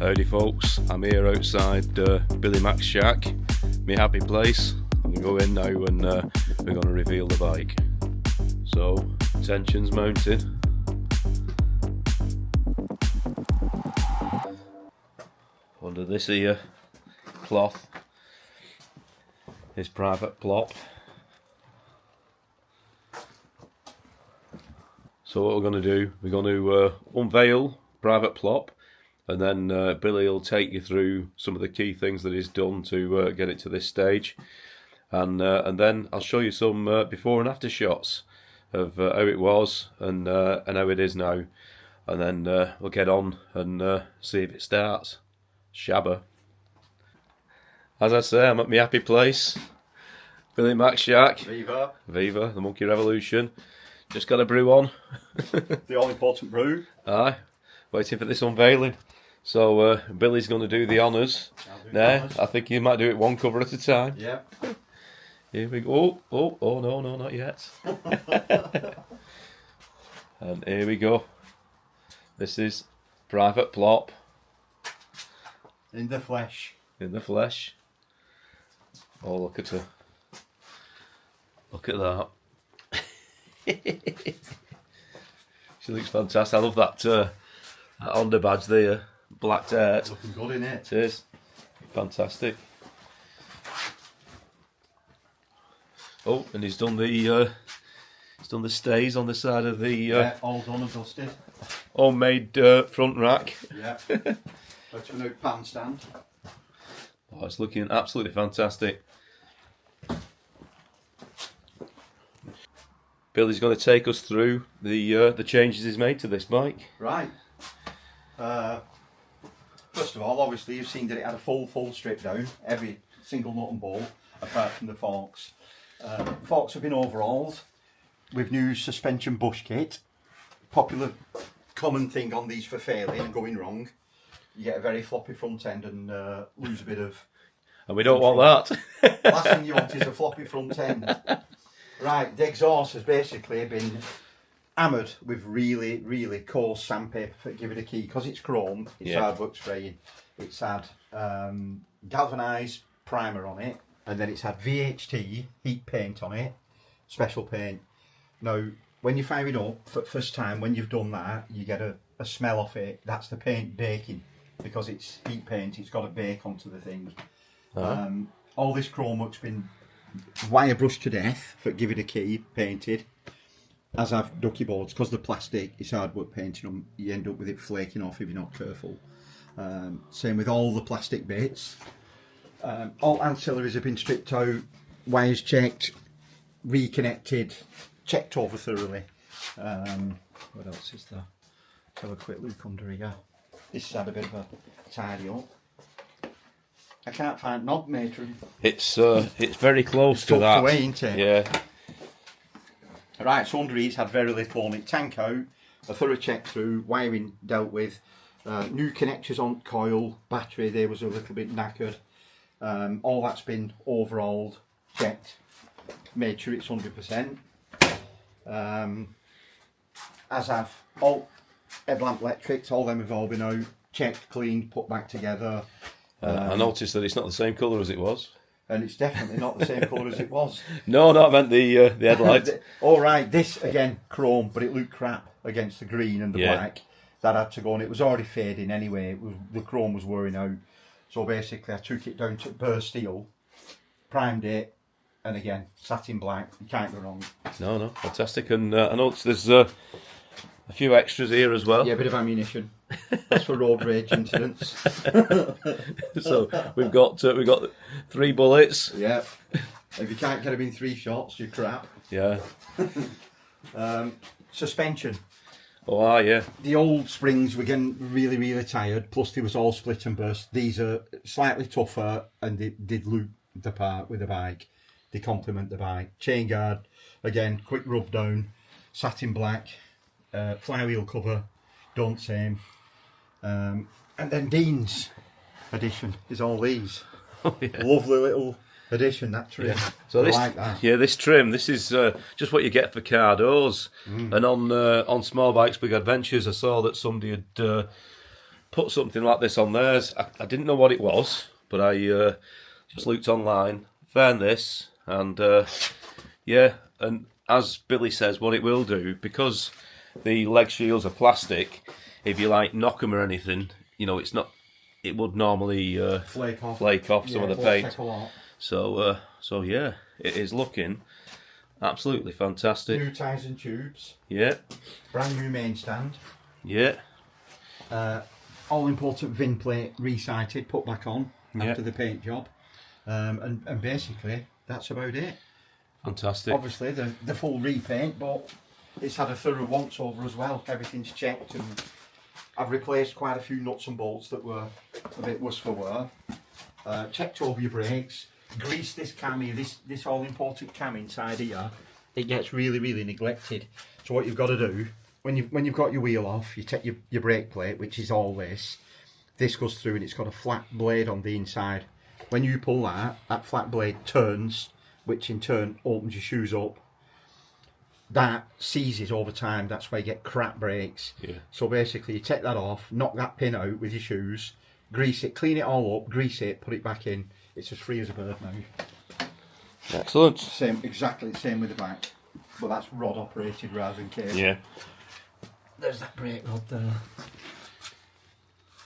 Howdy folks, I'm here outside Billy Mack Shack, my happy place. I'm going to go in now and we're going to reveal the bike. So, tension's mounted. Under this here cloth is Private Plop. So what we're going to do, we're going to unveil Private Plop, and then Billy will take you through some of the key things that he's done to get it to this stage, and then I'll show you some before and after shots of how it was and how it is now, and then we'll get on and see if it starts. Shabba. As I say, I'm at my happy place, Billy Mack Shack. Viva. Viva, the Monkey Revolution. Just got a brew on. The all important brew. Aye, waiting for this unveiling. So Billy's going to do the honours. There, I think he might do it one cover at a time. Yeah. Here we go. Oh no, not yet. And here we go. This is Private Plop. In the flesh. In the flesh. Oh, look at her. Look at that. She looks fantastic. I love that Honda badge there, blacked out. Looking good in it. It is fantastic. Oh, and he's done the stays on the side of the all done and dusted. homemade front rack. Yeah. That's a new pan stand. Oh, it's looking absolutely fantastic. Billy's going to take us through the changes he's made to this bike. Right. First of all, obviously you've seen that it had a full strip down, every single nut and bolt, apart from the forks. Forks have been overhauled with new suspension bush kit. Popular common thing on these for failing and going wrong. You get a very floppy front end and lose a bit of... And we don't want that. Last thing you want is a floppy front end. Right, the exhaust has basically been hammered with really coarse sandpaper for give it a key, because it's chrome, it's hard work spraying. It's had galvanised primer on it, and then it's had VHT heat paint on it, special paint. Now, when you fire it up for the first time, when you've done that, you get a smell off it. That's the paint baking, because it's heat paint, it's got to bake onto the thing. All this chrome work's been wire brushed to death for give it a key, painted, as have ducky boards, because the plastic is hard work painting them. You end up with it flaking off if you're not careful. Same with all the plastic bits. All ancillaries have been stripped out, wires checked, reconnected, checked over thoroughly. What else is there? Let's have a quick look under here. This has had a bit of a tidy up. I can't find knob matron. It's very close to tucked that. away, isn't it? Yeah. Right, so under he's had very little on it. Tank out, a thorough check through, wiring dealt with, new connectors on coil, battery there was a little bit knackered. All that's been overhauled, checked, made sure it's 100%. As have all headlamp electrics, all them have all been out, checked, cleaned, put back together. I noticed that it's not the same colour as it was. And it's definitely not the same colour as it was. No, I meant the headlights. All right, this again chrome, but it looked crap against the green and the black. That had to go, and it was already fading anyway. The chrome was wearing out, so basically I took it down to bare steel, primed it, and again satin black. You can't go wrong. No, fantastic. And I noticed there's a few extras here as well. Yeah, a bit of ammunition. That's for road rage incidents. So we've got 3 bullets. Yeah. If you can't get them in 3 shots, you're crap. Yeah. Suspension. Oh, yeah. The old springs were getting really tired, plus they was all split and burst. These are slightly tougher, and they did loop the part with the bike. They complement the bike. Chain guard, again, quick rub down, satin black, flywheel cover, don't same. And then Dean's edition is all these. Oh, yeah. Lovely little addition, that trim. Yeah. So this, like that. Yeah, this trim, this is just what you get for car doors. And on Small Bikes Big Adventures, I saw that somebody had put something like this on theirs. I didn't know what it was, but I just looked online, found this, and yeah, and as Billy says, what it will do, because the leg shields are plastic, if you like knock them or anything, you know, it's not. It would normally flake off some of the paint. So yeah, it is looking absolutely fantastic. New ties and tubes. Yeah. Brand new main stand. Yeah. All important VIN plate resighted, put back on after the paint job, and basically that's about it. Fantastic. Obviously the full repaint, but it's had a thorough once over as well. Everything's checked, and I've replaced quite a few nuts and bolts that were a bit worse for wear. Checked over your brakes, greased this cam here, this all important cam inside here. It gets really neglected. So what you've got to do, when you've got your wheel off, you take your brake plate, which is all this goes through and it's got a flat blade on the inside. When you pull that flat blade turns, which in turn opens your shoes up. That seizes over time, that's why you get crap brakes. Yeah. So basically you take that off, knock that pin out with your shoes, grease it, clean it all up, grease it, put it back in. It's as free as a bird now. Excellent. Exactly the same with the back, but that's rod operated rather than cable. Yeah. There's that brake rod there.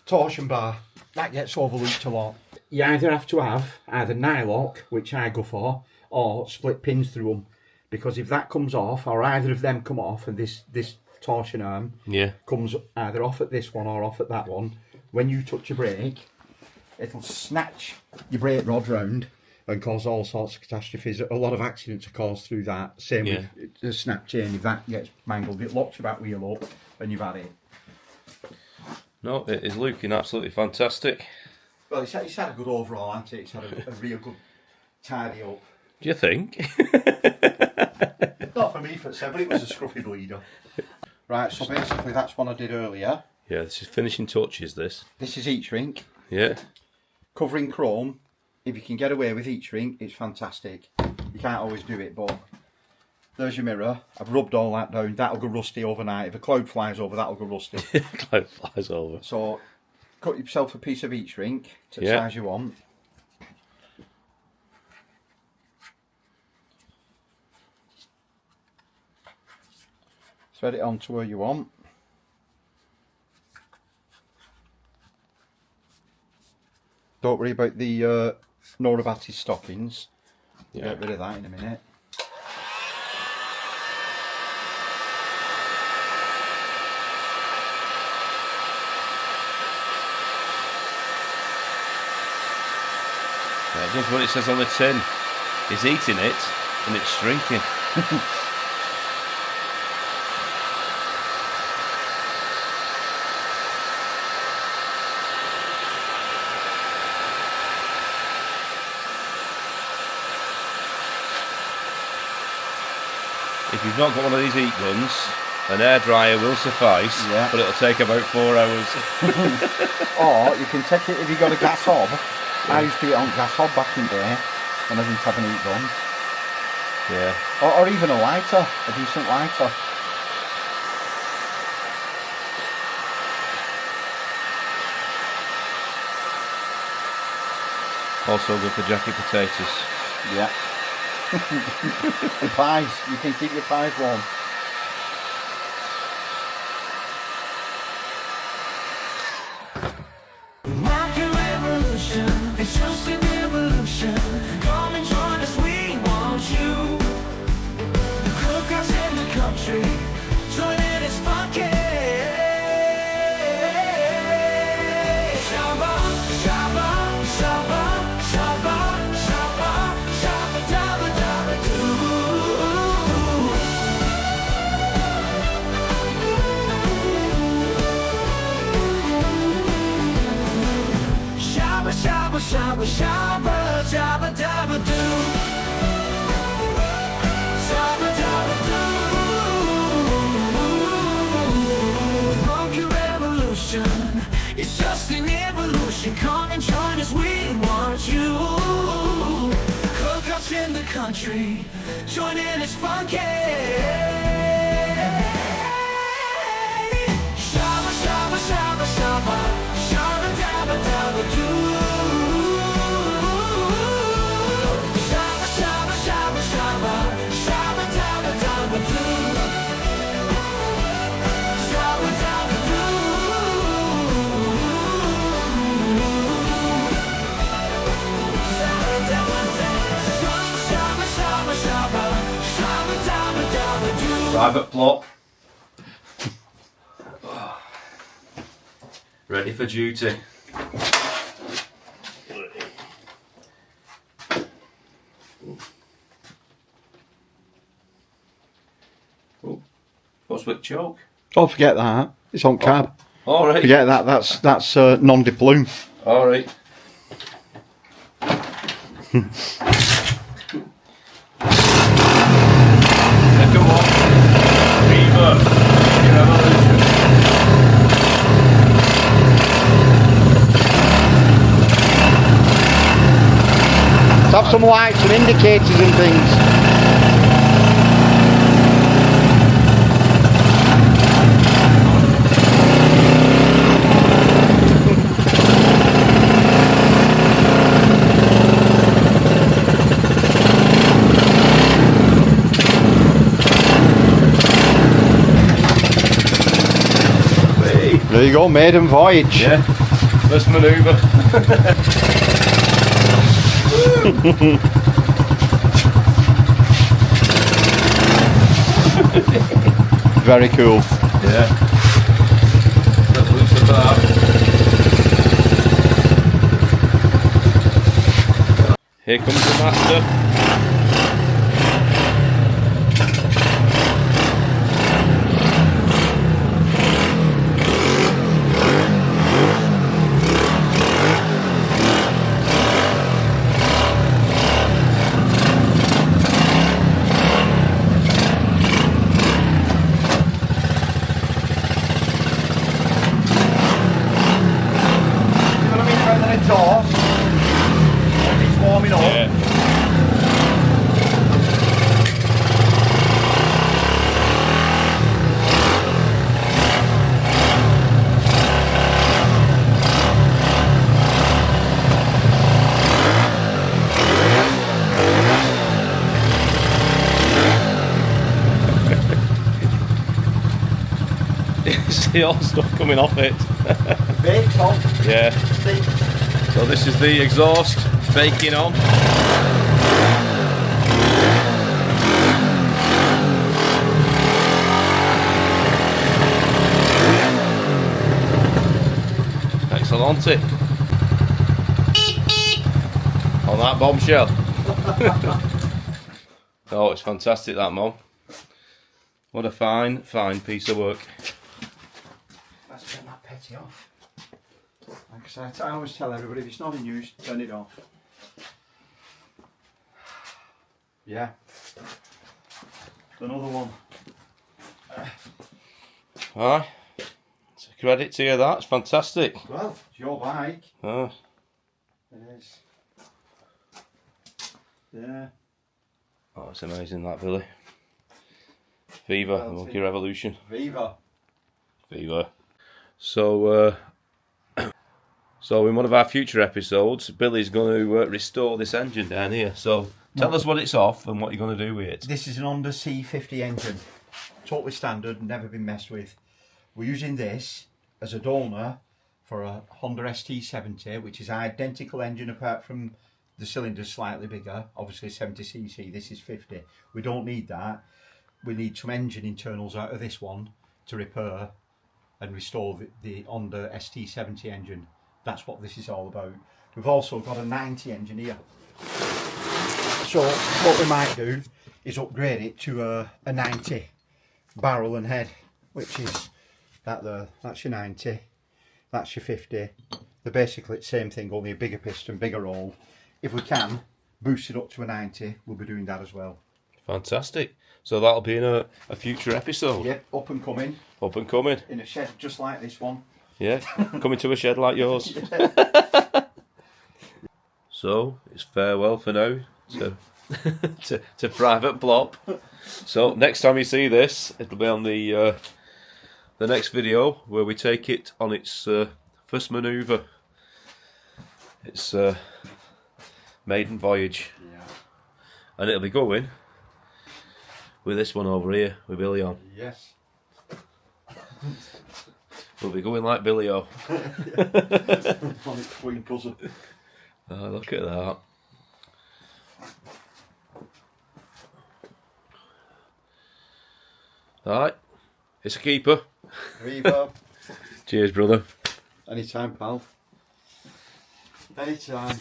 Torsion bar, that gets overlooked a lot. You either have to have either nylock, which I go for, or split pins through them. Because if that comes off, or either of them come off, and this torsion arm comes either off at this one or off at that one, when you touch your brake, it'll snatch your brake rod round and cause all sorts of catastrophes. A lot of accidents are caused through that. Same with the snap chain. If that gets mangled, it locks your back wheel up and you've had it. No, it is looking absolutely fantastic. Well, it's had a good overall, hasn't it? It's had a real good tidy up. Do you think? Not for me, but it was a scruffy bleeder. Right, so basically that's one I did earlier. Yeah, this is finishing touches, this. This is heat shrink. Yeah. Covering chrome. If you can get away with heat shrink, it's fantastic. You can't always do it, but there's your mirror. I've rubbed all that down. That'll go rusty overnight. If a cloud flies over, that'll go rusty. Cloud flies over. So cut yourself a piece of heat shrink to the size you want. Thread it on to where you want. Don't worry about the Norabati stockings. Get rid of that in a minute. It does what it says on the tin. He's eating it and it's shrinking. If you've not got one of these heat guns, an air-dryer will suffice, but it'll take about 4 hours. Or you can take it if you've got a gas hob. I used to get on gas hob back in the day when I didn't have an heat gun. Yeah. Or even a lighter, a decent lighter. Also good for jacket potatoes. Yeah. The pies, you can keep your pies warm. Market revolution, it's just an evolution. Come and join us, we want you. The cookouts in the country, join in, it's funky. Shabba, shabba, shabba, shabba, shabba, shabba, dabba, dabba, doo. Shabba, shabba, shabba, shabba, shabba, dabba, doo. Shabba, dabba, doo. Monkey revolution, it's just an evolution. Come and join us, we want you. Cookouts in the country, join in, it's funky. Shabba, shabba, shabba, shabba. Private plop. Ready for duty. Oh, what's with choke? Oh, forget that. It's on cab. All right. Forget that. That's non-deplume. All right. Second one. Reverb. Revolution. Let's have some lights and indicators and things. There you go, maiden voyage. Yeah. First manoeuvre. Very cool. Yeah. That looks at that. Here comes the master. It's warming up. Yeah. See all the stuff coming off it. Bakes on. Yeah. So this is the exhaust baking on. Excellent. On that bombshell. Oh, it's fantastic, that Mom. What a fine piece of work. Let's turn that petty off. Like I said, I always tell everybody, if it's not in use, turn it off. Yeah. Another one. Aye. It's a credit to you, that. It's fantastic. Well, it's your bike. Oh. It is. Yeah. Oh, it's amazing, that, Billy. Viva, the Monkey Revolution. Viva. Viva. So, so in one of our future episodes, Billy's going to restore this engine down here. So, tell us what it's off and what you're going to do with it. This is an Honda C90 engine. Totally standard, never been messed with. We're using this as a donor for a Honda ST70, which is identical engine apart from the cylinder's slightly bigger. Obviously 70cc, this is 50. We don't need that. We need some engine internals out of this one to repair and restore the Honda ST70 engine. That's what this is all about. We've also got a 90 engine here. So what we might do is upgrade it to a 90 barrel and head, which is that there. That's your 90, that's your 50. They're basically the same thing, only a bigger piston, bigger roll. If we can boost it up to a 90, we'll be doing that as well. Fantastic. So that'll be in a future episode. Yep, up and coming. Up and coming. In a shed just like this one. Yeah, coming to a shed like yours. So, it's farewell for now to, to Private Plop. So, next time you see this, it'll be on the next video where we take it on its first manoeuvre. It's maiden voyage. Yeah. And it'll be going with this one over here, with Billy on. Yes. We'll be going like Billy O. On its twin cousin. Oh, look at that. Alright. It's a keeper. Revo. Cheers, brother. Anytime, pal. Anytime.